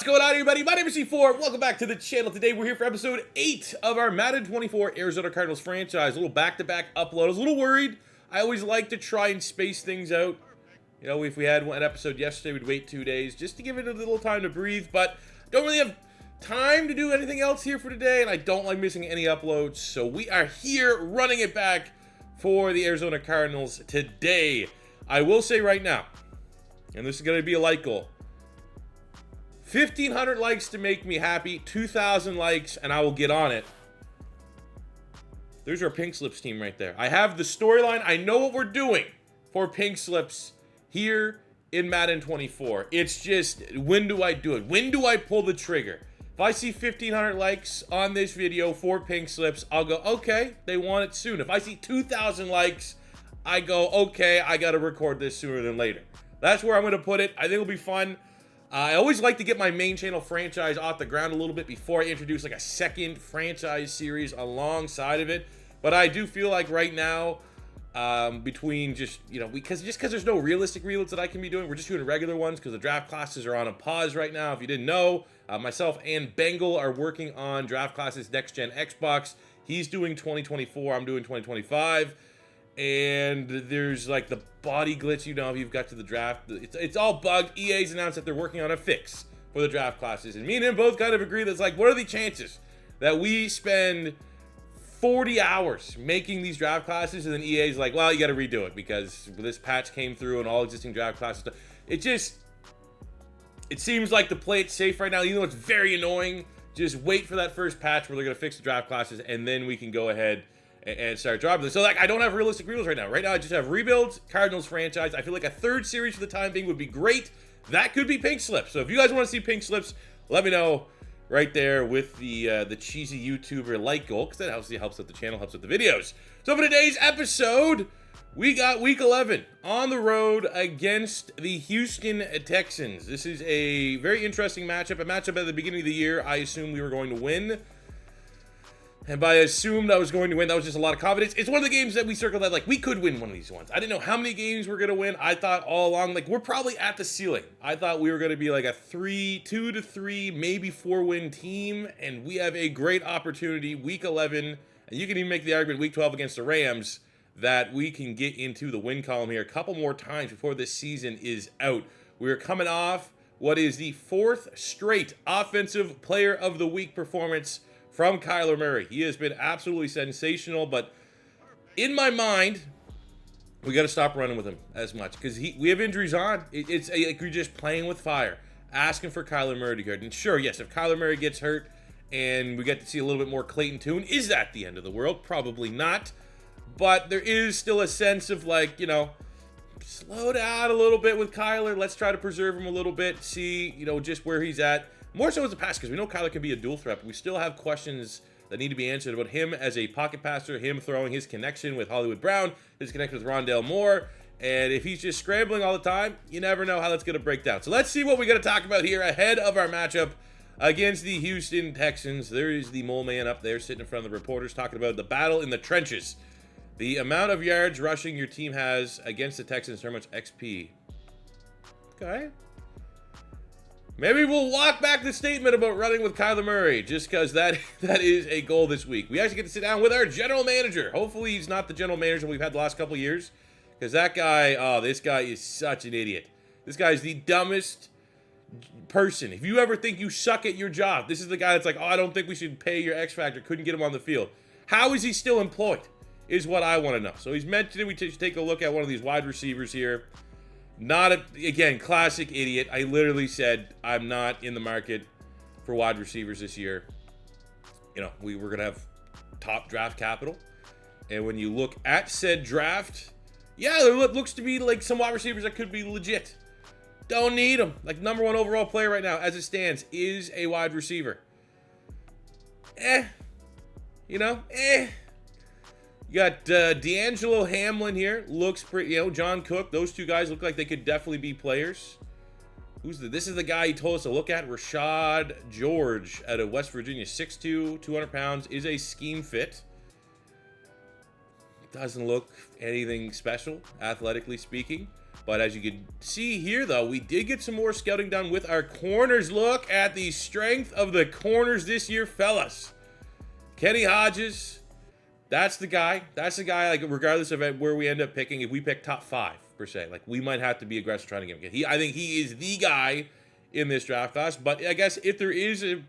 going on, everybody? My name is C4. Welcome back to the channel. Today we're here for episode 8 of our Madden 24 Arizona Cardinals franchise. A little back-to-back upload. I was a little worried. I always like to try and space things out. You know, if we had an episode yesterday, we'd wait 2 days just to give it a little time to breathe. But don't really have time to do anything else here for today, and I don't like missing any uploads. So we are here running it back for the Arizona Cardinals today. I will say right now, and this is going to be a like goal, 1,500 likes to make me happy, 2,000 likes, and I will get on it. There's our Pink Slips team right there. I have the storyline. I know what we're doing for Pink Slips here in Madden 24. It's just, when do I do it? When do I pull the trigger? If I see 1,500 likes on this video for Pink Slips, I'll go, okay, they want it soon. If I see 2,000 likes, I go, okay, I got to record this sooner than later. That's where I'm going to put it. I think it'll be fun. I always like to get my main channel franchise off the ground a little bit before I introduce like a second franchise series alongside of it. But I do feel like right now, between just, you know, because there's no realistic reloads that I can be doing, we're just doing regular ones because the draft classes are on a pause right now. If you didn't know, myself and Bengal are working on draft classes next gen Xbox. He's doing 2024, I'm doing 2025. And there's like the body glitch, you know, if you've got to the draft. It's all bugged. EA's announced that they're working on a fix for the draft classes. And me and him both kind of agree that's like, what are the chances that we spend 40 hours making these draft classes and then EA's like, well, you got to redo it because this patch came through and all existing draft classes. It seems like to play it safe right now, even though it's very annoying. Just wait for that first patch where they're going to fix the draft classes and then we can go ahead and start dropping them. So, like, I don't have realistic rebuilds right now. Right now, I just have rebuilds, Cardinals franchise. I feel like a third series for the time being would be great. That could be Pink Slips. So, if you guys want to see Pink Slips, let me know right there with the cheesy YouTuber like goal, because that helps out the channel, helps with the videos. So, for today's episode, we got Week 11 on the road against the Houston Texans. This is a very interesting matchup. A matchup at the beginning of the year, I assumed we were going to win. And by assumed I was going to win, that was just a lot of confidence. It's one of the games that we circled that, like, we could win one of these ones. I didn't know how many games we're going to win. I thought all along, like, we're probably at the ceiling. I thought we were going to be like a 2 to 3, maybe 4-win team. And we have a great opportunity, Week 11. And you can even make the argument Week 12 against the Rams that we can get into the win column here a couple more times before this season is out. We're coming off what is the 4th straight Offensive Player of the Week performance from Kyler Murray. He has been absolutely sensational, but in my mind, we got to stop running with him as much because we have injuries on. It's like you're just playing with fire, asking for Kyler Murray to get hurt. And sure, yes, if Kyler Murray gets hurt and we get to see a little bit more Clayton Tune, is that the end of the world? Probably not. But there is still a sense of, like, you know, slow down a little bit with Kyler. Let's try to preserve him a little bit, see, you know, just where he's at. More so as a pass, because we know Kyler can be a dual threat, but we still have questions that need to be answered about him as a pocket passer, him throwing, his connection with Hollywood Brown, his connection with Rondale Moore, and if he's just scrambling all the time, you never know how that's going to break down. So let's see what we got to talk about here ahead of our matchup against the Houston Texans. There is the mole man up there sitting in front of the reporters talking about the battle in the trenches. The amount of yards rushing your team has against the Texans, how much XP. Okay. Maybe we'll walk back the statement about running with Kyler Murray, just because that is a goal this week. We actually get to sit down with our general manager. Hopefully he's not the general manager we've had the last couple of years, because that guy, oh, this guy is such an idiot. This guy is the dumbest person. If you ever think you suck at your job, this is the guy that's like, oh, I don't think we should pay your X Factor. Couldn't get him on the field. How is he still employed is what I want to know. So he's mentioned we should take a look at one of these wide receivers here. Again, classic idiot. I literally said I'm not in the market for wide receivers this year. You know, we're going to have top draft capital. And when you look at said draft, yeah, there looks to be like some wide receivers that could be legit. Don't need them. Like, number 1 overall player right now, as it stands, is a wide receiver. You know, You got D'Angelo Hamlin here. Looks pretty, you know, John Cook. Those two guys look like they could definitely be players. This is the guy he told us to look at. Rashad George out of West Virginia. 6'2", 200 pounds. Is a scheme fit. Doesn't look anything special, athletically speaking. But as you can see here, though, we did get some more scouting done with our corners. Look at the strength of the corners this year, fellas. Kenny Hodges, that's the guy. That's the guy, like, regardless of where we end up picking, if we pick top 5, per se, like, we might have to be aggressive trying to get him. I think he is the guy in this draft class. But I guess if there is a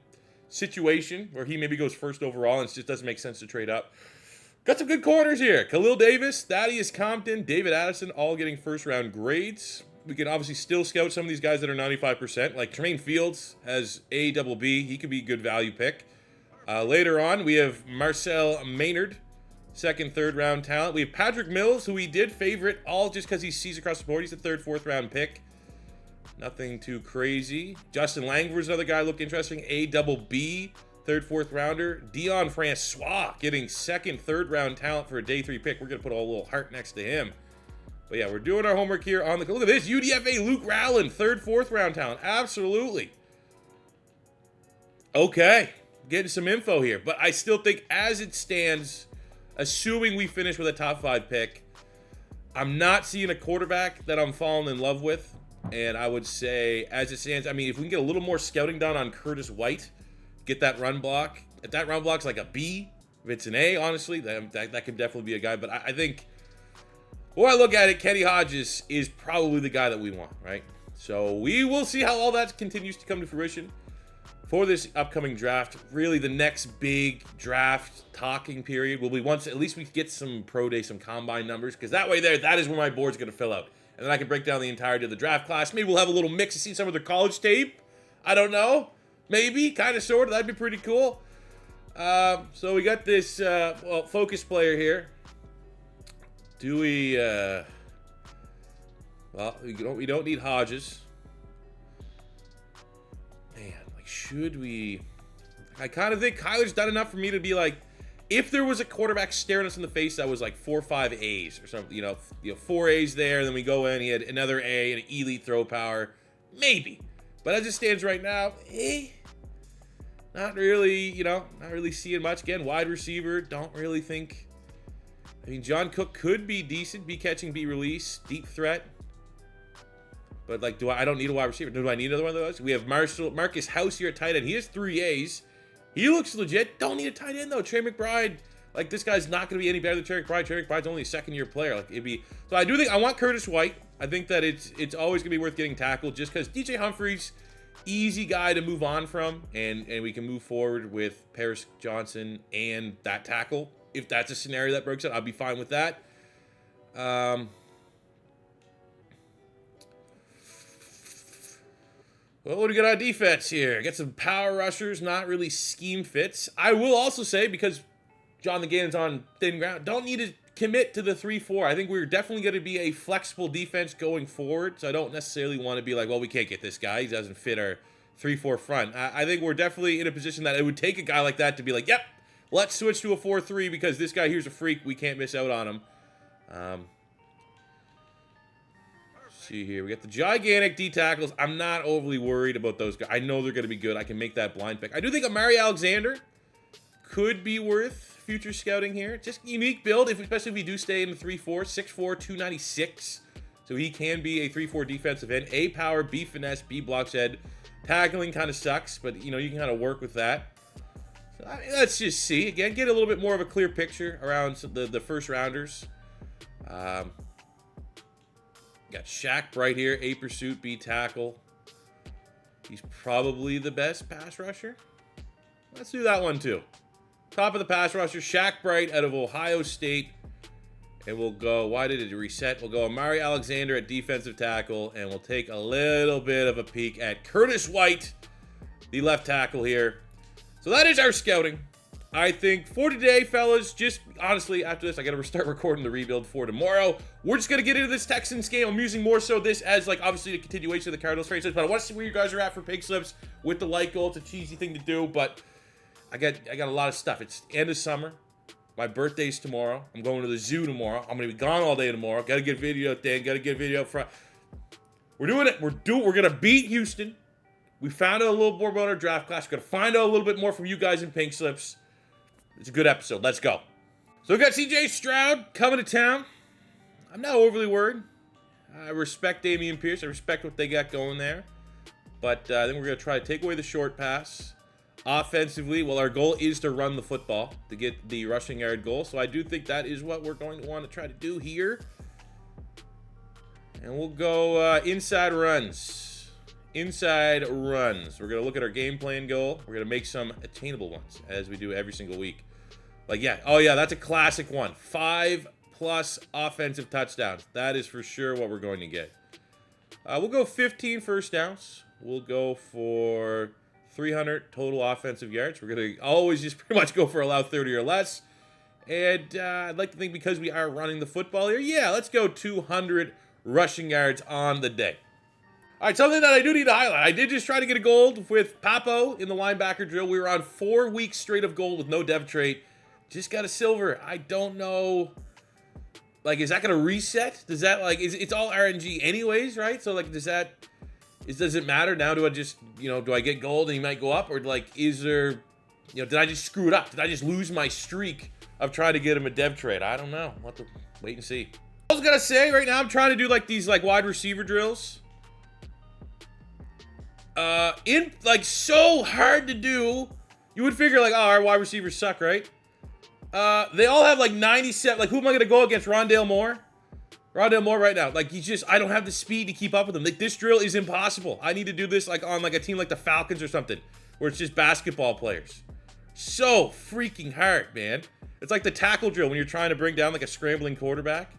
situation where he maybe goes first overall and it just doesn't make sense to trade up, got some good corners here. Khalil Davis, Thaddeus Compton, David Addison, all getting first-round grades. We can obviously still scout some of these guys that are 95%. Like Tremaine Fields has A double B. He could be a good value pick. Later on, we have Marcel Maynard, second, third-round talent. We have Patrick Mills, who we did favorite all just because he sees across the board. He's a third, fourth-round pick. Nothing too crazy. Justin Langford's another guy looked interesting. A double B. Third, fourth rounder. Dion Francois getting second, third round talent for a day 3 pick. We're going to put a little heart next to him. But yeah, we're doing our homework here on the... Look at this. UDFA Luke Rowland, third, fourth round talent. Absolutely. Okay. Getting some info here. But I still think as it stands, assuming we finish with a top 5 pick, I'm not seeing a quarterback that I'm falling in love with. And I would say, as it stands, I mean, if we can get a little more scouting done on Curtis White, get that run block. If that run block's like a B, if it's an A, honestly, that could definitely be a guy. But I think, when I look at it, Kenny Hodges is probably the guy that we want, right? So we will see how all that continues to come to fruition for this upcoming draft. Really, the next big draft talking period will be once at least we get some pro day, some combine numbers, because that way that is where my board's going to fill out. And then I can break down the entirety of the draft class. Maybe we'll have a little mix to see some of their college tape. I don't know. Maybe, kind of, sort of. That'd be pretty cool. So we got this, focus player here. Do we, well, we don't need Hodges. Man, like, should we... I kind of think Kyler's done enough for me to be like, if there was a quarterback staring us in the face that was like 4 or 5 A's or something, you know, 4 A's there, and then we go in, he had another A and an elite throw power, maybe. But as it stands right now, not really, not really seeing much. Again, wide receiver, don't really think. I mean, John Cook could be decent, be catching, be release, deep threat. But like, I don't need a wide receiver. Do I need another one of those? We have Marcus House here at tight end. He has 3 A's. He looks legit. Don't need a tight end though. Trey McBride, like, this guy's not going to be any better than Trey McBride. Trey McBride's only a second-year player. Like, it'd be. So I do think I want Curtis White. I think that it's always going to be worth getting tackled just because DJ Humphries, easy guy to move on from, and we can move forward with Paris Johnson and that tackle. If that's a scenario that breaks out, I'll be fine with that. Well, what do we got on defense here? Get some power rushers, not really scheme fits. I will also say, because John the Gannon's on thin ground, don't need to commit to the 3-4. I think we're definitely going to be a flexible defense going forward, so I don't necessarily want to be like, well, we can't get this guy. He doesn't fit our 3-4 front. I think we're definitely in a position that it would take a guy like that to be like, yep, let's switch to a 4-3 because this guy here's a freak. We can't miss out on him. See here, we got the gigantic D tackles. I'm not overly worried about those guys. I know they're going to be good. I can make that blind pick. I do think Amari Alexander could be worth future scouting here. Just unique build, especially if we do stay in the 3-4, 6'4", 296. So he can be a 3-4 defensive end. A power, B finesse, B blocks head. Tackling kind of sucks, but you can kind of work with that. So, let's just see. Again, get a little bit more of a clear picture around the first rounders. Got Shaq Bright here, A pursuit, B tackle. He's probably the best pass rusher. Let's do that one too. Top of the pass rusher, Shaq Bright out of Ohio State. And we'll go, why did it reset? We'll go Amari Alexander at defensive tackle, and we'll take a little bit of a peek at Curtis White, the left tackle here. So that is our scouting. I think for today, fellas, just honestly, after this, I got to start recording the rebuild for tomorrow. We're just going to get into this Texans game. I'm using more so this as, like, obviously the continuation of the Cardinals franchise, but I want to see where you guys are at for pig slips with the light goal. It's a cheesy thing to do, but I got a lot of stuff. It's end of summer. My birthday's tomorrow. I'm going to the zoo tomorrow. I'm going to be gone all day tomorrow. Got to get video up there. Got to get video up front. We're doing it. We're going to beat Houston. We found out a little more about our draft class. We're going to find out a little bit more from you guys in pink slips. It's a good episode. Let's go. So we got CJ Stroud coming to town. I'm not overly worried. I respect Dameon Pierce. I respect what they got going there. But I think we're going to try to take away the short pass. Offensively, well, our goal is to run the football to get the rushing yard goal. So I do think that is what we're going to want to try to do here. And we'll go inside runs. Inside runs. We're going to look at our game plan goal. We're going to make some attainable ones, as we do every single week. Like, yeah. Oh, yeah, that's a classic one. 5+ offensive touchdowns. That is for sure what we're going to get. We'll go 15 first downs. We'll go for 300 total offensive yards. We're going to always just pretty much go for allow 30 or less. And I'd like to think because we are running the football here, yeah, let's go 200 rushing yards on the day. All right, something that I do need to highlight. I did just try to get a gold with Papo in the linebacker drill. We were on 4 weeks straight of gold with no dev trait. Just got a silver. I don't know. Like, is that going to reset? Does that, like, it's all RNG anyways, right? So, like, does it matter now? Do I just, do I get gold and he might go up? Or, like, is there, did I just screw it up? Did I just lose my streak of trying to get him a dev trade? I don't know. We'll have to wait and see. I was going to say, right now, I'm trying to do, like, these, like, wide receiver drills. So hard to do. You would figure, like, oh, our wide receivers suck, right? They all have like 97. Like, who am I going to go against? Rondale Moore? Rondale Moore right now. Like, I don't have the speed to keep up with him. Like, this drill is impossible. I need to do this like on like a team like the Falcons or something, where it's just basketball players. So freaking hard, man. It's like the tackle drill when you're trying to bring down like a scrambling quarterback.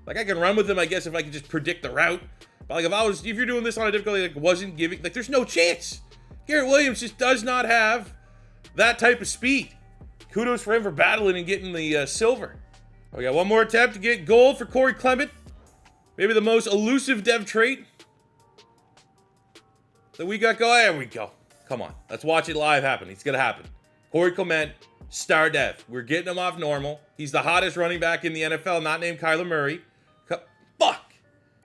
Like, I can run with him, I guess, if I could just predict the route. But like, if you're doing this on a difficulty, like, wasn't giving, like, there's no chance. Garrett Williams just does not have that type of speed. Kudos for him for battling and getting the silver. We got one more attempt to get gold for Corey Clement. Maybe the most elusive dev trait that we got going. There we go. Come on. Let's watch it live happen. It's going to happen. Corey Clement, star dev. We're getting him off normal. He's the hottest running back in the NFL, not named Kyler Murray. Fuck.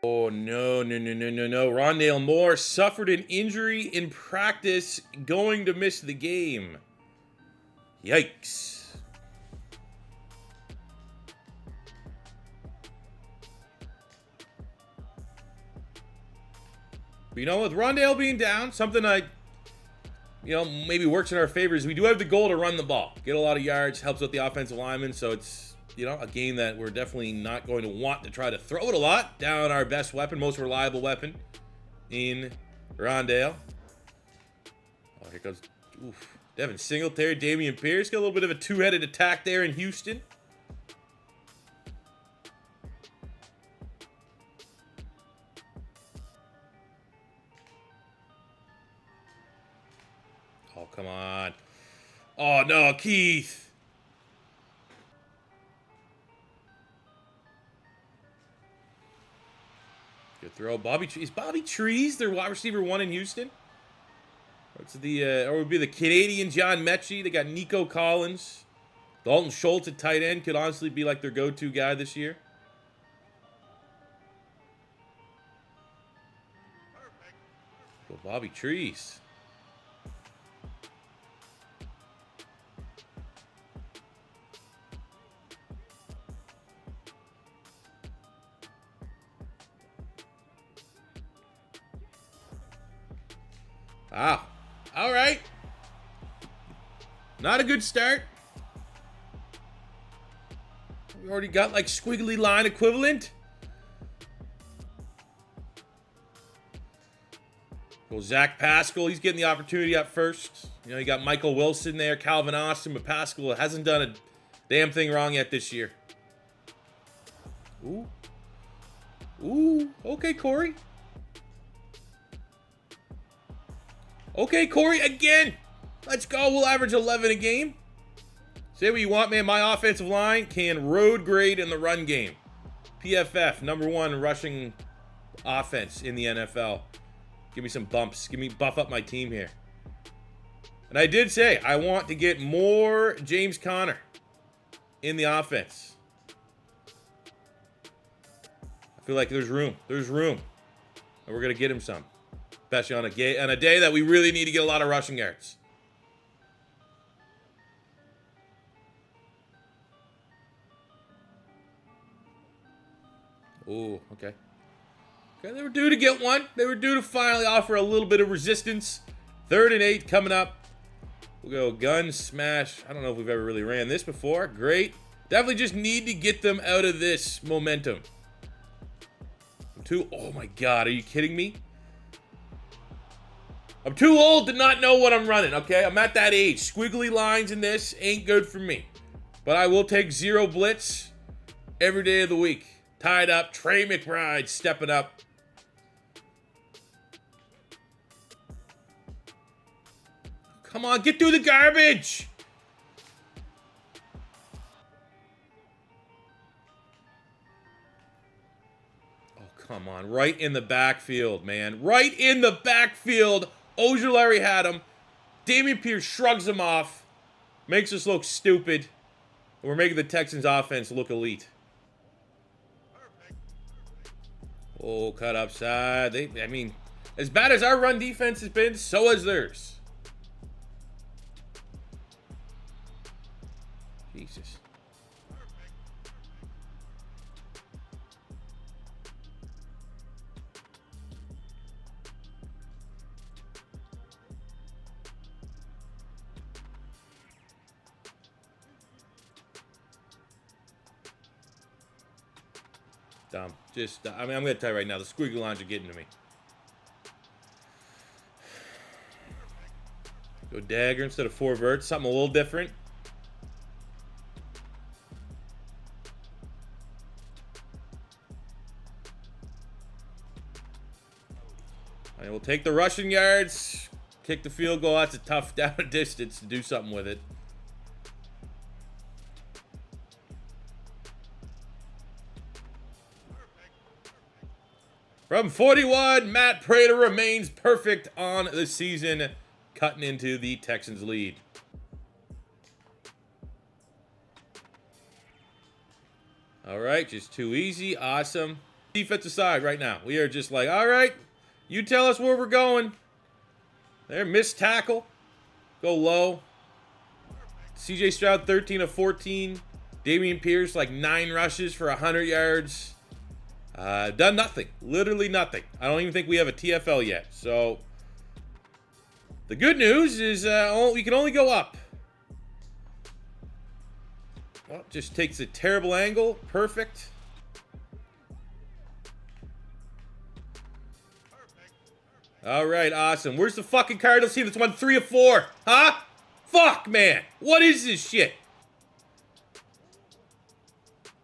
Oh, no. Rondale Moore suffered an injury in practice, going to miss the game. Yikes. But with Rondale being down, something maybe works in our favor is we do have the goal to run the ball. Get a lot of yards, helps out the offensive linemen, so it's, a game that we're definitely not going to want to try to throw it a lot. Down our best weapon, most reliable weapon in Rondale. Oh, here goes, oof. Devin Singletary, Dameon Pierce. Got a little bit of a two-headed attack there in Houston. Oh, come on. Oh, no, Keith. Good throw. Is Bobby Trees their wide receiver 1 in Houston? What's or would be the Canadian John Mechie. They got Nico Collins. Dalton Schultz at tight end could honestly be like their go-to guy this year. Go Bobby Trees. Wow. All right. Not a good start. We already got like squiggly line equivalent. Well, Zach Pascal, he's getting the opportunity up first. You got Michael Wilson there, Calvin Austin, but Pascal hasn't done a damn thing wrong yet this year. Ooh. Ooh. Okay, Corey. Okay, Corey, again. Let's go. We'll average 11 a game. Say what you want, man. My offensive line can road grade in the run game. PFF, #1 rushing offense in the NFL. Give me some bumps. Buff up my team here. And I did say I want to get more James Conner in the offense. I feel like there's room. There's room. And we're going to get him some. Especially on a day that we really need to get a lot of rushing yards. Ooh, okay. Okay, they were due to get one. They were due to finally offer a little bit of resistance. 3rd and 8 coming up. We'll go gun smash. I don't know if we've ever really ran this before. Great. Definitely just need to get them out of this momentum. Oh my God, are you kidding me? I'm too old to not know what I'm running, okay? I'm at that age. Squiggly lines in this ain't good for me. But I will take 0 blitz every day of the week. Tied up. Trey McBride stepping up. Come on, get through the garbage. Oh, come on. Right in the backfield, man. Right in the backfield. Ojulari had him. Dameon Pierce shrugs him off. Makes us look stupid. And we're making the Texans offense look elite. Oh, cut upside. I mean, as bad as our run defense has been, so has theirs. Jesus. Dumb. I mean, I'm going to tell you right now, the squiggly lines are getting to me. Go dagger instead of 4 verts. Something a little different. I will take the rushing yards. Kick the field goal. That's a tough down distance to do something with it. From 41, Matt Prater remains perfect on the season, cutting into the Texans' lead. All right, just too easy. Awesome. Defensive side right now. We are just like, all right, you tell us where we're going. There, missed tackle. Go low. CJ Stroud, 13 of 14. Dameon Pierce, like 9 rushes for 100 yards. Done nothing. Literally nothing. I don't even think we have a TFL yet. So, the good news is we can only go up. Well, just takes a terrible angle. Perfect. All right, awesome. Where's the fucking Cardinals team that's won 3 of 4? Huh? Fuck, man. What is this shit?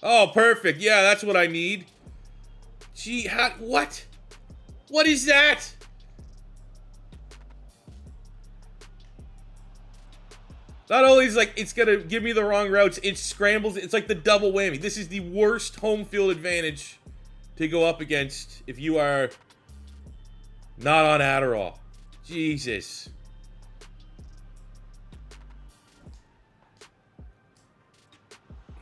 Oh, perfect. Yeah, that's what I need. Gee, what? What is that? Not only is like it's gonna give me the wrong routes, it scrambles. It's like the double whammy. This is the worst home field advantage to go up against if you are not on Adderall. Jesus.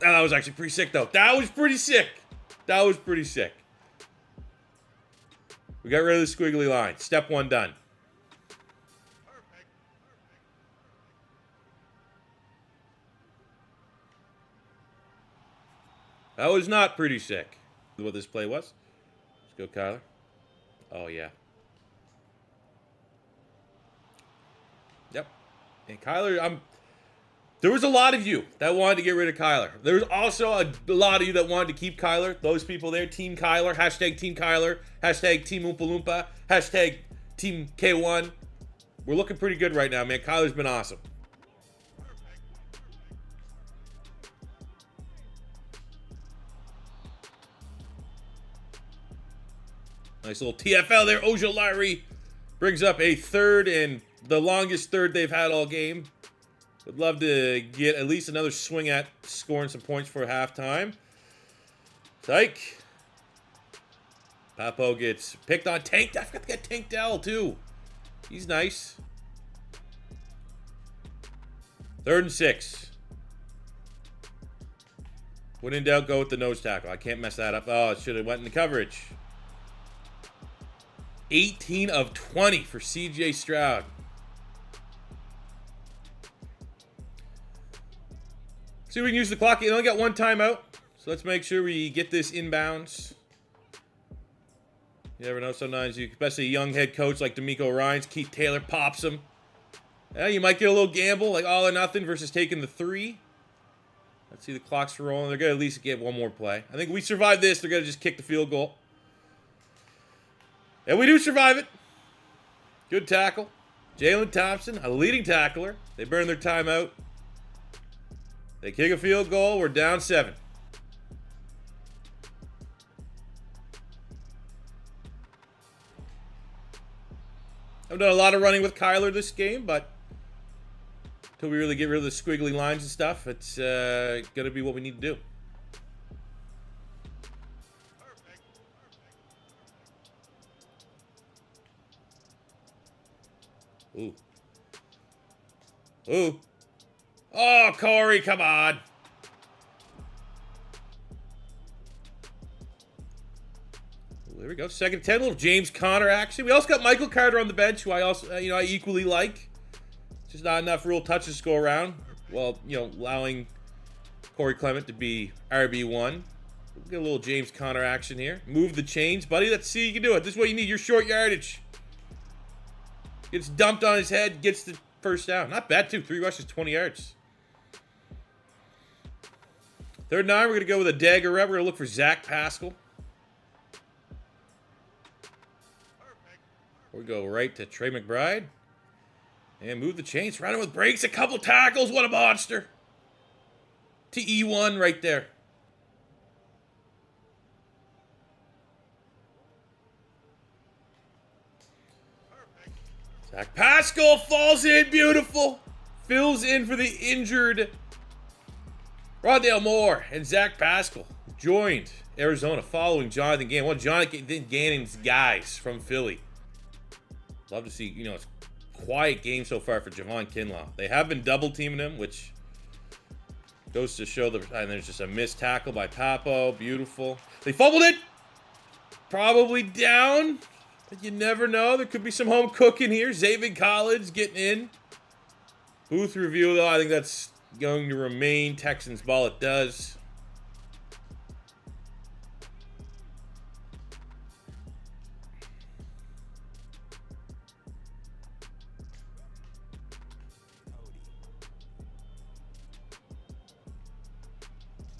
Oh, that was actually pretty sick, though. That was pretty sick. That was pretty sick. We got rid of the squiggly line. Step 1 done. That was not pretty sick. What this play was. Let's go, Kyler. Oh, yeah. Yep. And Kyler, there was a lot of you that wanted to get rid of Kyler. There was also a lot of you that wanted to keep Kyler. Those people there, Team Kyler, hashtag Team Kyler, hashtag Team Oompa Loompa, hashtag Team K1. We're looking pretty good right now, man. Kyler's been awesome. Nice little TFL there. Ojulari brings up a 3rd and the longest 3rd they've had all game. Would love to get at least another swing at scoring some points for halftime. Psych. Papo gets picked on. Tanked. I forgot to get Tank Dell, too. He's nice. 3rd and 6. When in doubt, go with the nose tackle. I can't mess that up. Oh, it should have went in the coverage. 18 of 20 for CJ Stroud. See if we can use the clock. You only got 1 timeout. So let's make sure we get this inbounds. You never know. Sometimes you, especially a young head coach like D'Amico Ryans, Keith Taylor pops him. Yeah, you might get a little gamble, like all or nothing versus taking the 3. Let's see, the clock's rolling. They're going to at least get one more play. I think we survive this. They're going to just kick the field goal. And we do survive it. Good tackle. Jalen Thompson, a leading tackler. They burn their timeout. They kick a field goal. We're down 7. I've done a lot of running with Kyler this game, but until we really get rid of the squiggly lines and stuff, it's going to be what we need to do. Ooh. Ooh. Oh, Corey, come on. Ooh, there we go. Second 10, a little James Conner action. We also got Michael Carter on the bench, who I also, I equally like. Just not enough real touches to go around. Well, allowing Corey Clement to be RB1. We'll get a little James Conner action here. Move the chains, buddy. Let's see you can do it. This is what you need. Your short yardage. Gets dumped on his head, gets the first down. Not bad, too. 3 rushes, 20 yards. 3rd and 9, we're going to go with a dagger rep. We're going to look for Zach Pascal. We go right to Trey McBride. And move the chains. Surround him with breaks. A couple tackles. What a monster. To E1 right there. Zach Pascal falls in. Beautiful. Fills in for the injured Rondale Moore. And Zach Pascal joined Arizona following Jonathan Gannon. One of Jonathan Gannon's guys from Philly. Love to see, it's quiet game so far for Javon Kinlaw. They have been double teaming him, which goes to show and there's just a missed tackle by Papo. Beautiful. They fumbled it. Probably down. But you never know. There could be some home cooking here. Zaven College getting in. Booth review, though. I think that's going to remain Texans ball. It does.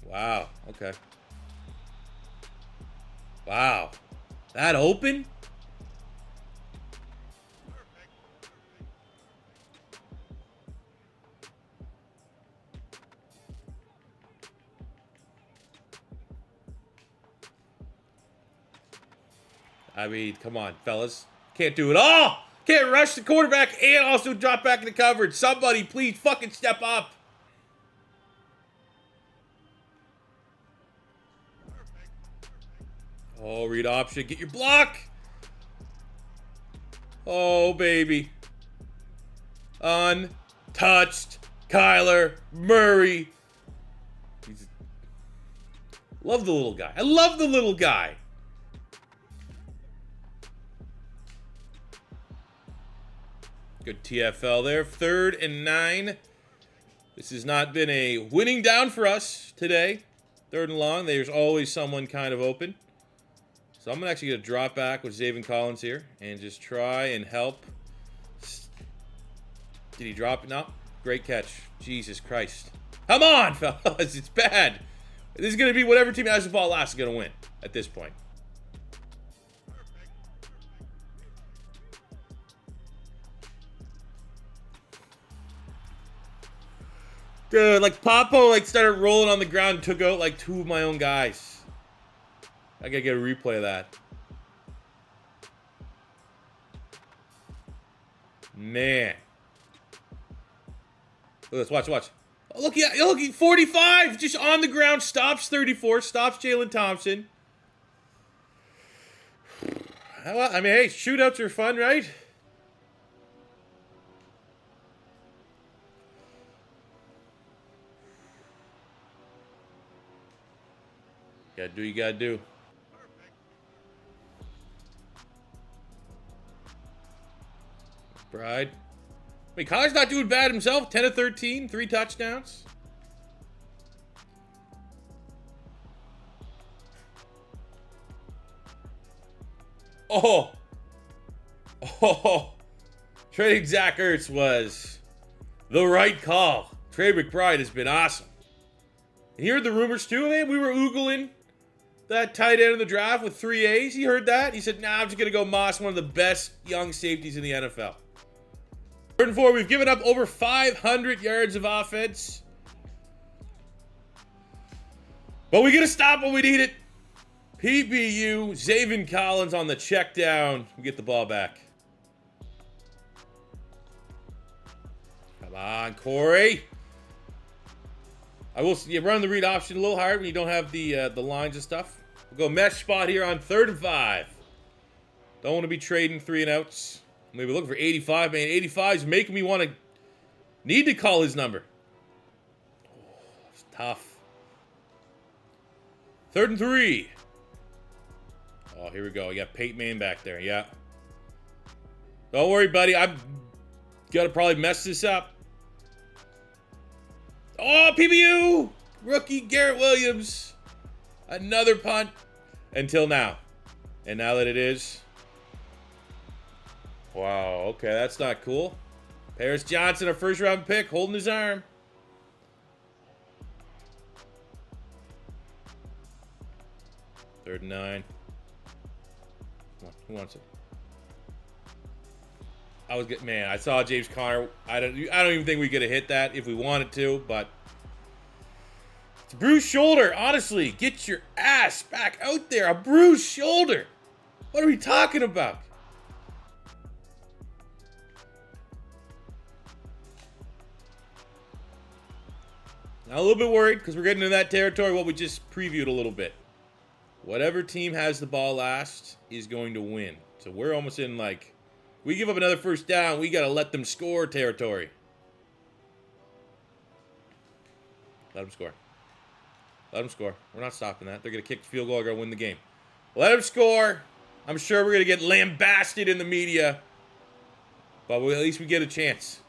Wow. Okay. Wow. That open? I mean, come on, fellas. Can't do it all. Can't rush the quarterback and also drop back in the coverage. Somebody, please fucking step up. Oh, read option. Get your block. Oh, baby. Untouched. Kyler Murray. Love the little guy. I love the little guy. Good TFL there. 3rd and 9. This has not been a winning down for us today. 3rd and long. There's always someone kind of open. So I'm actually going to drop back with Zaven Collins here and just try and help. Did he drop it? No. Great catch. Jesus Christ. Come on, fellas. It's bad. This is going to be whatever team has the ball last is going to win at this point. Dude, like Papo started rolling on the ground and took out like 2 of my own guys. I gotta get a replay of that. Man. Look at this, watch. Oh, look, 45, just on the ground, stops 34, stops Jalen Thompson. Well, I mean, hey, shootouts are fun, right? Gotta do what you gotta do. Bride. Wait, Kyler's not doing bad himself. 10 of 13, 3 touchdowns. Oh. Oh. Trading Zach Ertz was the right call. Trey McBride has been awesome. And you heard the rumors too, man. We were oogling that tight end in the draft with 3 A's. He heard that. He said, nah, I'm just going to go Moss, one of the best young safeties in the NFL. 3rd and 4, we've given up over 500 yards of offense. But we got to stop when we need it. PBU, Zaven Collins on the check down. We get the ball back. Come on, Corey. I will run the read option a little hard when you don't have the lines and stuff. We'll go mesh spot here on 3rd and 5. Don't want to be trading 3 and outs. Maybe looking for 85, man. 85 is making me need to call his number. Oh, it's tough. 3rd and 3. Oh, here we go. You got Peyton Manning back there. Yeah. Don't worry, buddy. I'm gonna probably mess this up. Oh, PBU! Rookie Garrett Williams. Another punt. Until now. And now that it is. Wow, okay, that's not cool. Paris Johnson, a 1st round pick, holding his arm. Third and 9. Come on, who wants it? I saw James Conner. I don't even think we could have hit that if we wanted to, but it's a bruised shoulder. Honestly, get your ass back out there. A bruised shoulder. What are we talking about? Now a little bit worried because we're getting into that territory what we just previewed a little bit. Whatever team has the ball last is going to win. So we're almost in like, we give up another 1st down, we got to let them score territory. Let them score. Let them score. We're not stopping that. They're going to kick the field goal. They're going to win the game. Let them score. I'm sure we're going to get lambasted in the media. But at least we get a chance.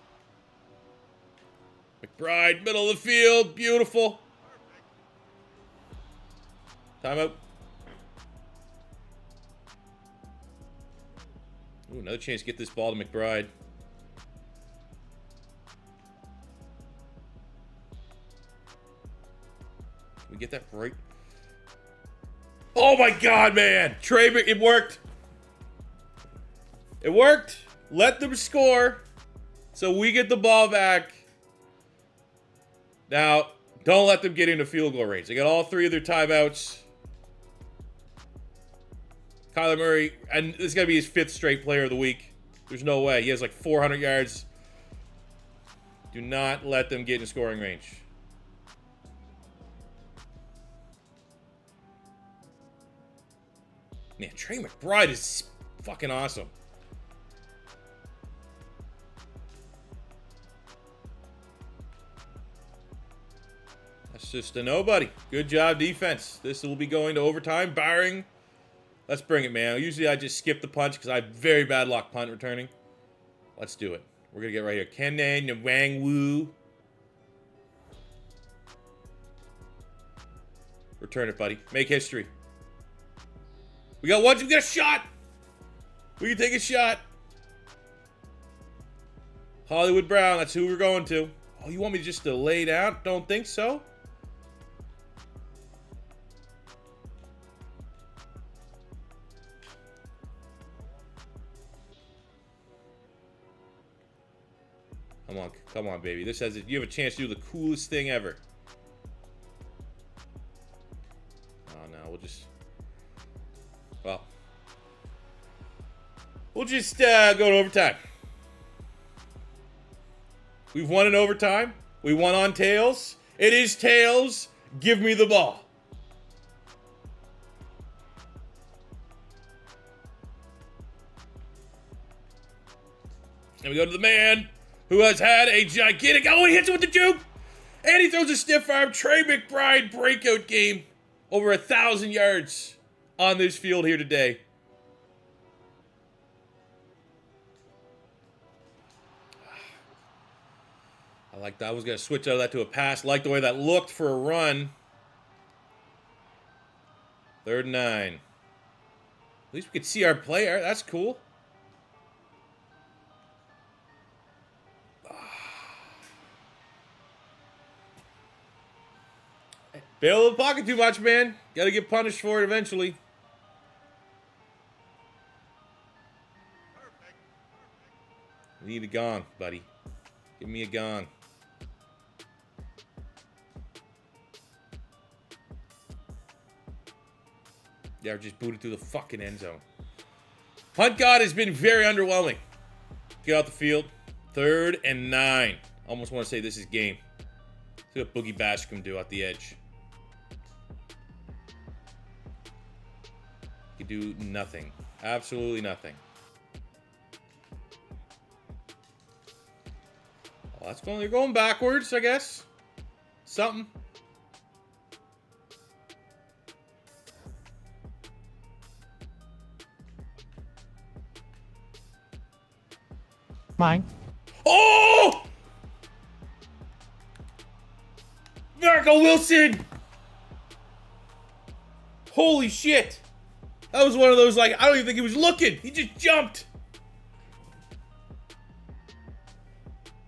McBride, middle of the field. Beautiful. Timeout. Ooh, another chance to get this ball to McBride. We get that right. Oh my God, man. Trey, it worked. It worked. Let them score. So we get the ball back. Now, don't let them get into field goal range. They got all 3 of their timeouts. Kyler Murray, and this is going to be his 5th straight player of the week. There's no way. He has like 400 yards. Do not let them get in scoring range. Man, Trey McBride is fucking awesome. That's just a nobody. Good job, defense. This will be going to overtime, barring. Let's bring it, man. Usually I just skip the punch because I have very bad luck punt returning. Let's do it. We're going to get right here. Kenan Nwangwu. Return it, buddy. Make history. We got one. We got a shot. We can take a shot. Hollywood Brown. That's who we're going to. Oh, you want me just to lay down? Don't think so. Come on, baby. You have a chance to do the coolest thing ever. Oh no, we'll just go to overtime. We've won in overtime. We won on tails. It is tails. Give me the ball. And we go to the man who has had a gigantic... Oh, he hits it with the juke! And he throws a stiff arm. Trey McBride breakout game. Over 1,000 yards on this field here today. I like that. I was going to switch out of that to a pass. I like the way that looked for a run. 3rd and 9. least we could see our player. That's cool. Bail the pocket too much, man. Gotta get punished for it eventually. We need a gong, buddy. Give me a gong. Yeah, we're just booted through the fucking end zone. Punt God has been very underwhelming. Get out the field. 3rd and 9. Almost want to say this is game. See what Boogie Bash can do at the edge. He can do nothing. Absolutely nothing. Oh, that's going. You're going backwards, I guess. Something. Mine. Oh! Marco Wilson! Holy shit! That was one of those, like, I don't even think he was looking. He just jumped.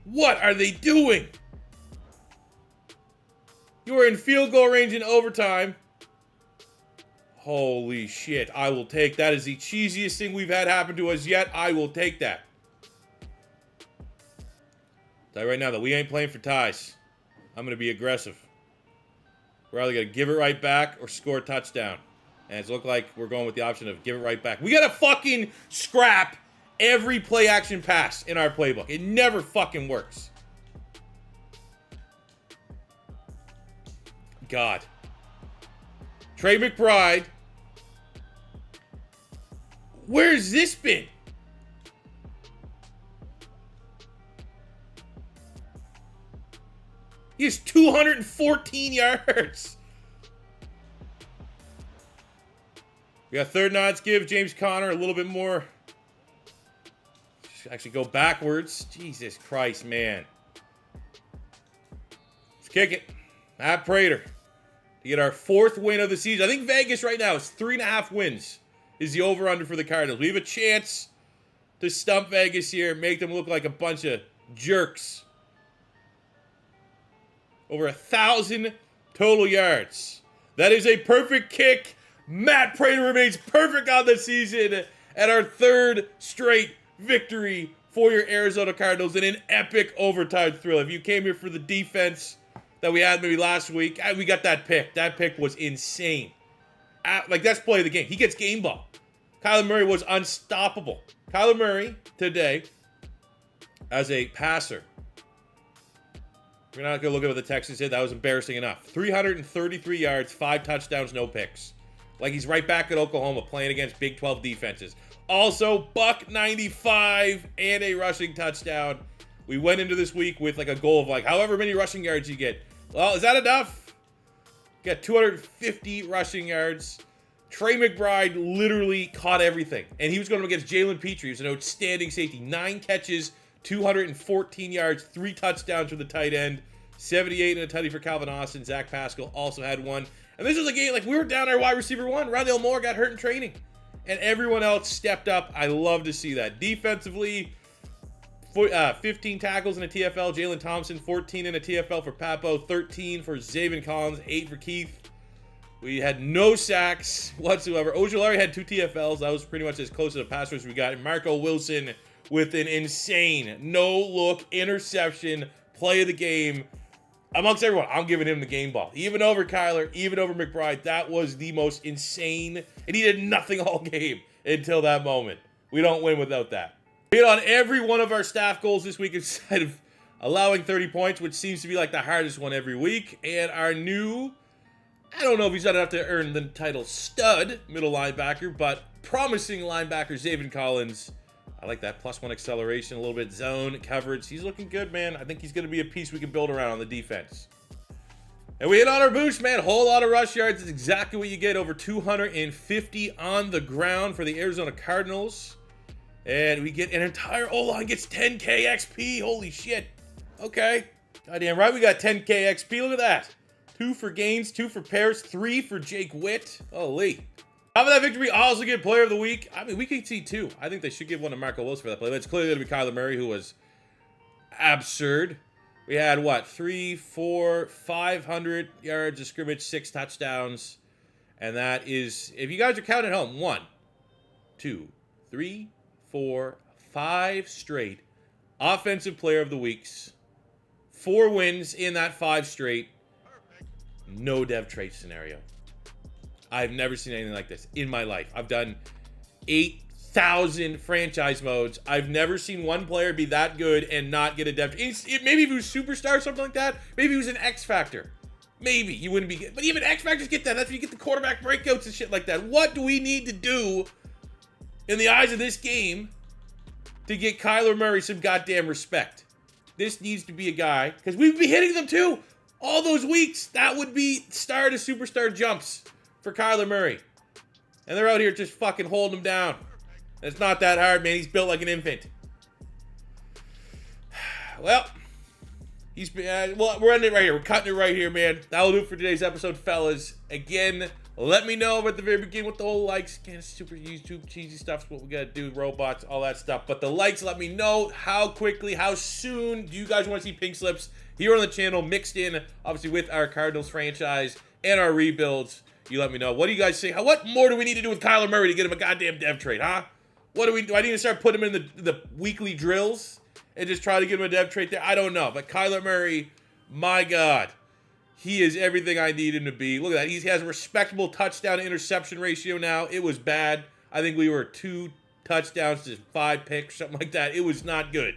What are they doing? You were in field goal range in overtime. Holy shit. I will take that. Is the cheesiest thing we've had happen to us yet. I will take that. Tell you right now that we ain't playing for ties. I'm going to be aggressive. We're either going to give it right back or score a touchdown. And it's looked like we're going with the option of give it right back. We got to fucking scrap every play action pass in our playbook. It never fucking works. God. Trey McBride. Where's this been? He has 214 yards. We got 3rd and 9. Give James Conner a little bit more. Actually go backwards. Jesus Christ, man. Let's kick it. Matt Prater to get our 4th win of the season. I think Vegas right now is 3.5 wins is the over-under for the Cardinals. We have a chance to stump Vegas here and make them look like a bunch of jerks. Over 1,000 total yards. That is a perfect kick. Matt Prater remains perfect on the season at our 3rd straight victory for your Arizona Cardinals in an epic overtime thrill. If you came here for the defense that we had maybe last week, we got that pick. That pick was insane. Like, that's play of the game. He gets game ball. Kyler Murray was unstoppable. Kyler Murray today as a passer. We're not going to look at what the Texans did. That was embarrassing enough. 333 yards, 5 touchdowns, no picks. Like he's right back at Oklahoma playing against Big 12 defenses. Also, $195 and a rushing touchdown. We went into this week with like a goal of like however many rushing yards you get. Well, is that enough? Got 250 rushing yards. Trey McBride literally caught everything. And he was going against Jalen Petrie, who's an outstanding safety. 9 catches, 214 yards, 3 touchdowns for the tight end. 78 and a tutty for Calvin Austin. Zach Pascal also had 1. And this was a game, like, we were down our wide receiver 1. Rondale Moore got hurt in training. And everyone else stepped up. I love to see that. Defensively, 15 tackles in a TFL. Jalen Thompson, 14 in a TFL for Papo. 13 for Zaven Collins. 8 for Keith. We had no sacks whatsoever. Ojulari had 2 TFLs. That was pretty much as close to the pass rush we got. And Marco Wilson with an insane no-look interception play of the game. Amongst everyone, I'm giving him the game ball. Even over Kyler, even over McBride. That was the most insane. And he did nothing all game until that moment. We don't win without that. We hit on every one of our staff goals this week instead of allowing 30 points, which seems to be like the hardest one every week. And our new, I don't know if he's done enough to earn the title stud middle linebacker, but promising linebacker Zaven Collins. I like that. +1 acceleration, a little bit zone coverage. He's looking good, man. I think he's going to be a piece we can build around on the defense. And we hit on our boost, man. Whole lot of rush yards. It's exactly what you get. Over 250 on the ground for the Arizona Cardinals. And we get an entire O-line gets 10K XP. Holy shit. Okay. Goddamn right, we got 10K XP. Look at that. 2 for Gaines, 2 for Paris, 3 for Jake Witt. Holy. How about that victory? Also get player of the week. I mean, we could see two. I think they should give one to Marco Wilson for that play. But it's clearly going to be Kyler Murray, who was absurd. We had, what, 3, 4, 500 yards of scrimmage, 6 touchdowns. And that is, if you guys are counting at home, 1, 2, 3, 4, 5 straight offensive player of the weeks. 4 wins in that 5 straight. No dev trait scenario. I've never seen anything like this in my life. I've done 8,000 franchise modes. I've never seen one player be that good and not get a dev trait. Maybe if he was superstar or something like that. Maybe he was an X Factor. Maybe you wouldn't be good. But even X Factors get that. That's when you get the quarterback breakouts and shit like that. What do we need to do in the eyes of this game to get Kyler Murray some goddamn respect? This needs to be a guy, because we'd be hitting them too. All those weeks, that would be star to superstar jumps for Kyler Murray. And they're out here just fucking holding him down. And it's not that hard, man. He's built like an infant. Well, we're ending it right here. We're cutting it right here, man. That'll do it for today's episode, fellas. Again, let me know at the very beginning what the whole likes. Again, super YouTube cheesy stuff's what we gotta do, robots, all that stuff. But the likes, let me know how quickly, how soon do you guys want to see pink slips here on the channel, mixed in, obviously, with our Cardinals franchise and our rebuilds. You let me know. What do you guys say? What more do we need to do with Kyler Murray to get him a goddamn dev trade, huh? What do we do? I need to start putting him in the weekly drills and just try to get him a dev trade there? I don't know. But Kyler Murray, my God, he is everything I need him to be. Look at that. He has a respectable touchdown to interception ratio now. It was bad. I think we were 2 touchdowns to 5 picks, something like that. It was not good.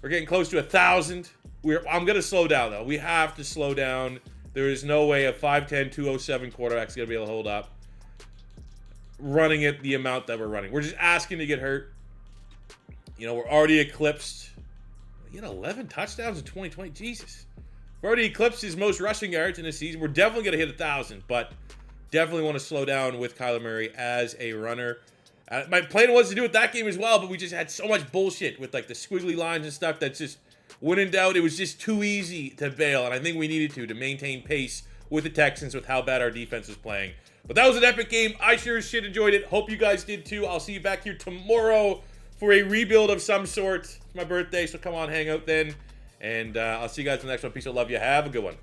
We're getting close to 1,000. I'm going to slow down, though. We have to slow down. There is no way a 5'10", 207 quarterback's going to be able to hold up running it the amount that we're running. We're just asking to get hurt. You know, we're already eclipsed. He had 11 touchdowns in 2020. Jesus. We're already eclipsed his most rushing yards in the season. We're definitely going to hit 1,000, but definitely want to slow down with Kyler Murray as a runner. My plan was to do it that game as well, but we just had so much bullshit with like the squiggly lines and stuff that's just, when in doubt, it was just too easy to bail, and I think we needed to maintain pace with the Texans with how bad our defense was playing. But that was an epic game. I sure as shit enjoyed it. Hope you guys did too. I'll see you back here tomorrow for a rebuild of some sort. It's my birthday, so come on, hang out then. And I'll see you guys in the next one. Peace. I love you. Have a good one.